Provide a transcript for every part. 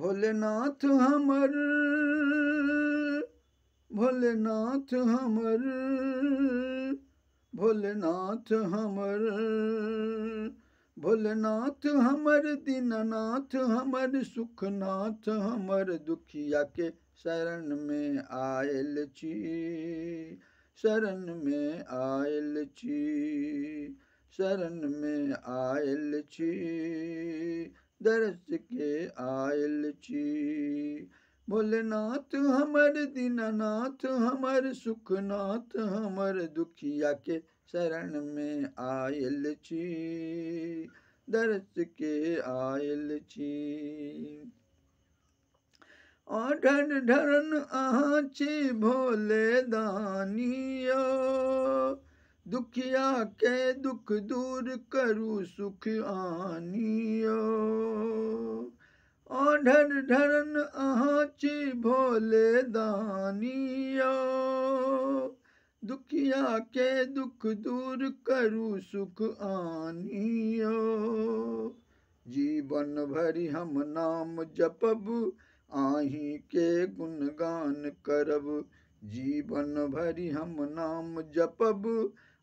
भोलेनाथ हमर भोलेनाथ हमर भोलेनाथ हमर भोलेनाथ हमर दीननाथ हमर सुखनाथ हमर दुखिया के शरण में आयल छी शरण में आयल छी शरण में आयल छी दरस के आयल छी भोलेनाथ हमर दीननाथ हमर सुखनाथ हमर दुखिया के शरण में आयल छी दरस के आयल छी ढर ढरन अहाँ छी भोले दानियो दुखिया के दुख दूर करू सुख आनियो ढर ढरन अहाँ छी भोले दानियो दुखिया के दुख दूर करू सुख आनियो जीवन भरि हम नाम जपब आही के गुणगान करब जीवन भरि हम नाम जपब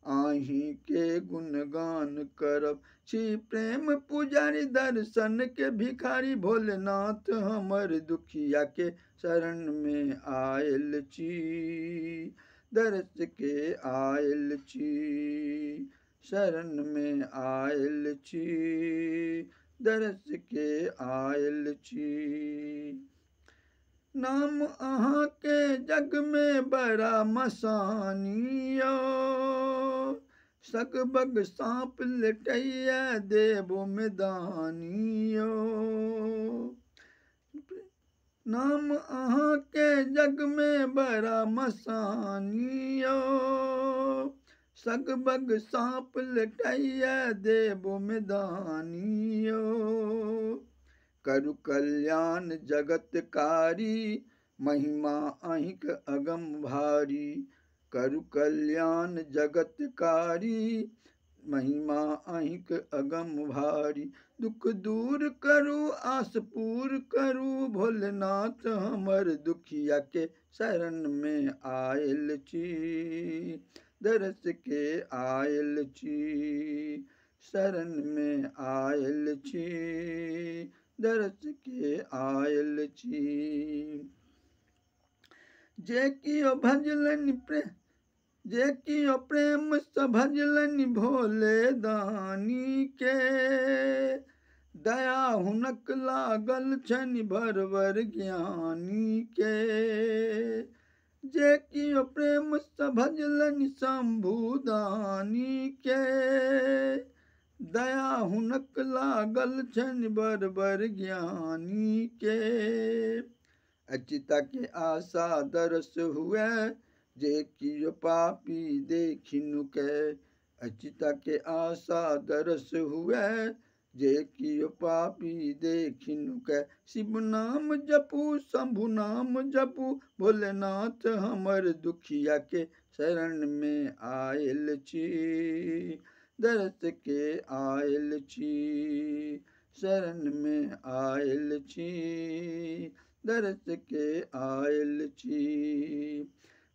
आही के गुणगान करब छी प्रेम पुजारी दर्शन के भिखारी भोलेनाथ हमर दुखिया के शरण में आयल छी दरस के आयल छी शरण में आयल छी दरस के आयल छी नाम अहाँ के जग में बड़ा मसानियो सकबग सांप लटैया देबो में दानियो नाम अहाँ के जग में बड़ा मसानियो सकबग सांप लटैया देबो में दानियो करु कल्याण जगतकारी महिमा अहिक अगम भारी करु कल्याण जगतकारी महिमा अहिक अगम भारी दुख दूर करू आस पूर करू भोलेनाथ हमर दुखिया के शरण में आयल छी दरस के आयल छी शरण में आयल छी दरस के आयल छी जे कियो भजलनि प्रेम से भजलनि भोले दानी के दया हुनक लागल छनि भरवर ज्ञानी के जे कियो प्रेम से भजलनि शंभु दानी के दया हुनक लागल छनि भरवर ज्ञानी के अचिता के आशा दरस हुए जे कियो पापी देखिनु के अचिता के आशा दरस हुए जे कियो पापी देखिनु के शिव नाम जपू शंभु नाम जपू भोलेनाथ हमर दुखिया के शरण में आयल छी दरस के आयल छी शरण में आयल छी दरस के आयल छी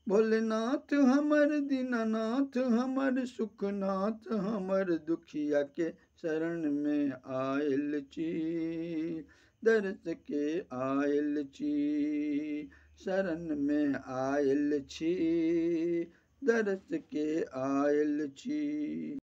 भोलेनाथ हमर दीननाथ हमर सुखनाथ हमर दुखिया के शरण में आयल छी दरस के आयल छी शरण में आयल छी दरस के आयल छी।